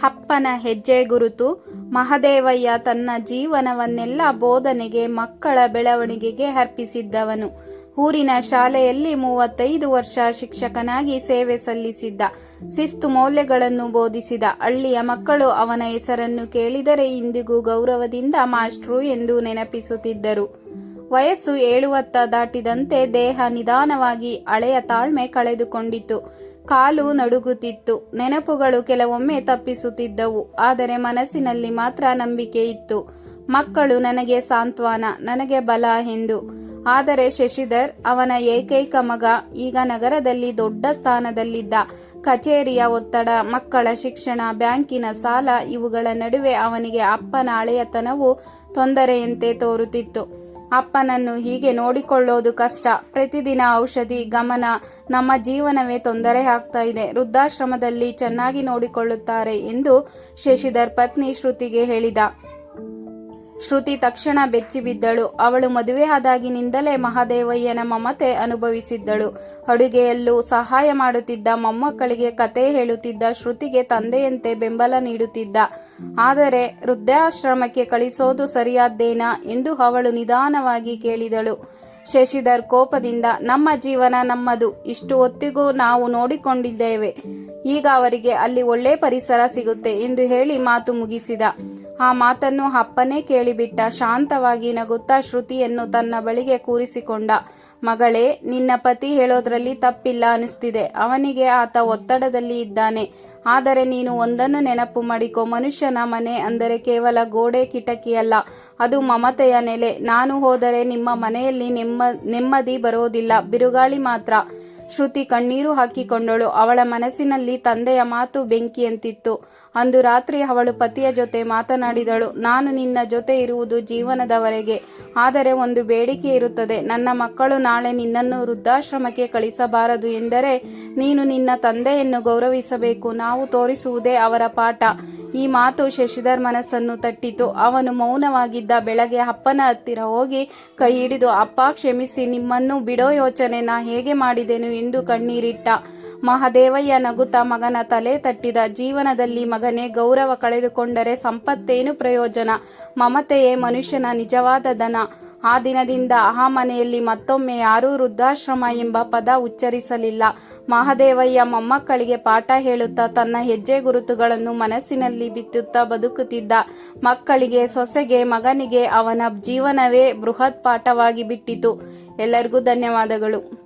ಅಪ್ಪನ ಹೆಜ್ಜೆ ಗುರುತು. ಮಹದೇವಯ್ಯ ತನ್ನ ಜೀವನವನ್ನೆಲ್ಲ ಬೋಧನೆಗೆ, ಮಕ್ಕಳ ಬೆಳವಣಿಗೆಗೆ ಅರ್ಪಿಸಿದ್ದವನು. ಊರಿನ ಶಾಲೆಯಲ್ಲಿ 35 ವರ್ಷ ಶಿಕ್ಷಕನಾಗಿ ಸೇವೆ ಸಲ್ಲಿಸಿದ್ದ. ಶಿಸ್ತು ಮೌಲ್ಯಗಳನ್ನು ಬೋಧಿಸಿದ. ಹಳ್ಳಿಯ ಮಕ್ಕಳು ಅವನ ಹೆಸರನ್ನು ಕೇಳಿದರೆ ಇಂದಿಗೂ ಗೌರವದಿಂದ ಮಾಸ್ಟ್ರು ಎಂದು ನೆನಪಿಸುತ್ತಿದ್ದರು. ವಯಸ್ಸು 70 ದಾಟಿದಂತೆ ದೇಹ ನಿಧಾನವಾಗಿ ಹಳೆಯ ತಾಳ್ಮೆ ಕಳೆದುಕೊಂಡಿತು. ಕಾಲು ನಡುಗುತ್ತಿತ್ತು. ನೆನಪುಗಳು ಕೆಲವೊಮ್ಮೆ ತಪ್ಪಿಸುತ್ತಿದ್ದವು. ಆದರೆ ಮನಸ್ಸಿನಲ್ಲಿ ಮಾತ್ರ ನಂಬಿಕೆ ಇತ್ತು. ಮಕ್ಕಳು ನನಗೆ ಸಾಂತ್ವನ, ನನಗೆ ಬಲ ಎಂದು. ಆದರೆ ಶಶಿಧರ್, ಅವನ ಏಕೈಕ ಮಗ, ಈಗ ನಗರದಲ್ಲಿ ದೊಡ್ಡ ಸ್ಥಾನದಲ್ಲಿದ್ದ. ಕಚೇರಿಯ ಒತ್ತಡ, ಮಕ್ಕಳ ಶಿಕ್ಷಣ, ಬ್ಯಾಂಕಿನ ಸಾಲ, ಇವುಗಳ ನಡುವೆ ಅವನಿಗೆ ಅಪ್ಪನ ಹಳೆಯತನವು ತೊಂದರೆಯಂತೆ ತೋರುತ್ತಿತ್ತು. ಅಪ್ಪನನ್ನು ಹೀಗೆ ನೋಡಿಕೊಳ್ಳೋದು ಕಷ್ಟ. ಪ್ರತಿದಿನ ಔಷಧಿ, ಗಮನ, ನಮ್ಮ ಜೀವನವೇ ತೊಂದರೆ ಆಗ್ತಾ ಇದೆ. ವೃದ್ಧಾಶ್ರಮದಲ್ಲಿ ಚೆನ್ನಾಗಿ ನೋಡಿಕೊಳ್ಳುತ್ತಾರೆ ಎಂದು ಶಶಿಧರ್ ಪತ್ನಿ ಶ್ರುತಿಗೆ ಹೇಳಿದ. ಶ್ರುತಿ ತಕ್ಷಣ ಬೆಚ್ಚಿಬಿದ್ದಳು. ಅವಳು ಮದುವೆ ಆದಾಗಿನಿಂದಲೇ ಮಹದೇವಯ್ಯನ ಮಮತೆ ಅನುಭವಿಸಿದ್ದಳು. ಅಡುಗೆಯಲ್ಲೂ ಸಹಾಯ ಮಾಡುತ್ತಿದ್ದ. ಮೊಮ್ಮಕ್ಕಳಿಗೆ ಕತೆ ಹೇಳುತ್ತಿದ್ದ. ಶ್ರುತಿಗೆ ತಂದೆಯಂತೆ ಬೆಂಬಲ ನೀಡುತ್ತಿದ್ದ. ಆದರೆ ವೃದ್ಧಾಶ್ರಮಕ್ಕೆ ಕಳಿಸೋದು ಸರಿಯಾದ್ದೇನಾ ಎಂದು ಅವಳು ನಿಧಾನವಾಗಿ ಕೇಳಿದಳು. ಶಶಿಧರ್ ಕೋಪದಿಂದ, ನಮ್ಮ ಜೀವನ ನಮ್ಮದು. ಇಷ್ಟು ಹೊತ್ತಿಗೂ ನಾವು ನೋಡಿಕೊಂಡಿದ್ದೇವೆ. ಈಗ ಅವರಿಗೆ ಅಲ್ಲಿ ಒಳ್ಳೆ ಪರಿಸರ ಸಿಗುತ್ತೆ ಎಂದು ಹೇಳಿ ಮಾತು ಮುಗಿಸಿದ. ಆ ಮಾತನ್ನು ಅಪ್ಪನೇ ಕೇಳಿಬಿಟ್ಟ. ಶಾಂತವಾಗಿ ನಗುತ್ತಾ ಶ್ರುತಿಯನ್ನು ತನ್ನ ಬಳಿಗೆ ಕೂರಿಸಿಕೊಂಡ. ಮಗಳೇ, ನಿನ್ನ ಪತಿ ಹೇಳೋದ್ರಲ್ಲಿ ತಪ್ಪಿಲ್ಲ ಅನಿಸ್ತಿದೆ. ಅವನಿಗೆ ಆತ ಒತ್ತಡದಲ್ಲಿ ಇದ್ದಾನೆ. ಆದರೆ ನೀನು ಒಂದನ್ನು ನೆನಪು ಮಾಡಿಕೊ, ಮನುಷ್ಯನ ಮನೆ ಅಂದರೆ ಕೇವಲ ಗೋಡೆ ಕಿಟಕಿಯಲ್ಲ, ಅದು ಮಮತೆಯ ನೆಲೆ. ನಾನು ಹೋದರೆ ನಿಮ್ಮ ಮನೆಯಲ್ಲಿ ನೆಮ್ಮದಿ ಬರೋದಿಲ್ಲ, ಬಿರುಗಾಳಿ ಮಾತ್ರ. ಶ್ರುತಿ ಕಣ್ಣೀರು ಹಾಕಿಕೊಂಡಳು. ಅವಳ ಮನಸ್ಸಿನಲ್ಲಿ ತಂದೆಯ ಮಾತು ಬೆಂಕಿಯಂತಿತ್ತು. ಅಂದು ರಾತ್ರಿ ಅವಳು ಪತಿಯ ಜೊತೆ ಮಾತನಾಡಿದಳು. ನಾನು ನಿನ್ನ ಜೊತೆ ಇರುವುದು ಜೀವನದವರೆಗೆ. ಆದರೆ ಒಂದು ಬೇಡಿಕೆ ಇರುತ್ತದೆ. ನನ್ನ ಮಕ್ಕಳು ನಾಳೆ ನಿನ್ನನ್ನು ವೃದ್ಧಾಶ್ರಮಕ್ಕೆ ಕಳಿಸಬಾರದು ಎಂದರೆ ನೀನು ನಿನ್ನ ತಂದೆಯನ್ನು ಗೌರವಿಸಬೇಕು. ನಾವು ತೋರಿಸುವುದೇ ಅವರ ಪಾಠ. ಈ ಮಾತು ಶಶಿಧರ್ ಮನಸ್ಸನ್ನು ತಟ್ಟಿತು. ಅವನು ಮೌನವಾಗಿದ್ದ. ಬೆಳಗ್ಗೆ ಅಪ್ಪನ ಹತ್ತಿರ ಹೋಗಿ ಕೈ ಹಿಡಿದು, ಅಪ್ಪ ಕ್ಷಮಿಸಿ, ನಿಮ್ಮನ್ನು ಬಿಡೋ ಯೋಚನೆ ನಾ ಹೇಗೆ ಮಾಡಿದೆನು ಎಂದು ಕಣ್ಣೀರಿಟ್ಟ. ಮಹದೇವಯ್ಯ ನಗುತ್ತಾ ಮಗನ ತಲೆ ತಟ್ಟಿದ. ಜೀವನದಲ್ಲಿ ಮಗನೇ, ಗೌರವ ಕಳೆದುಕೊಂಡರೆ ಸಂಪತ್ತೇನು ಪ್ರಯೋಜನ? ಮಮತೆಯೇ ಮನುಷ್ಯನ ನಿಜವಾದ ಧನ. ಆ ದಿನದಿಂದ ಆ ಮನೆಯಲ್ಲಿ ಮತ್ತೊಮ್ಮೆ ಯಾರೂ ವೃದ್ಧಾಶ್ರಮ ಎಂಬ ಪದ ಉಚ್ಚರಿಸಲಿಲ್ಲ. ಮಹದೇವಯ್ಯ ಮೊಮ್ಮಕ್ಕಳಿಗೆ ಪಾಠ ಹೇಳುತ್ತಾ ತನ್ನ ಹೆಜ್ಜೆ ಗುರುತುಗಳನ್ನು ಮನಸ್ಸಿನಲ್ಲಿ ಬಿತ್ತುತ್ತಾ ಬದುಕುತ್ತಿದ್ದ. ಮಕ್ಕಳಿಗೆ, ಸೊಸೆಗೆ, ಮಗನಿಗೆ ಅವನ ಜೀವನವೇ ಬೃಹತ್ ಪಾಠವಾಗಿ ಬಿಟ್ಟಿತು. ಎಲ್ಲರಿಗೂ ಧನ್ಯವಾದಗಳು.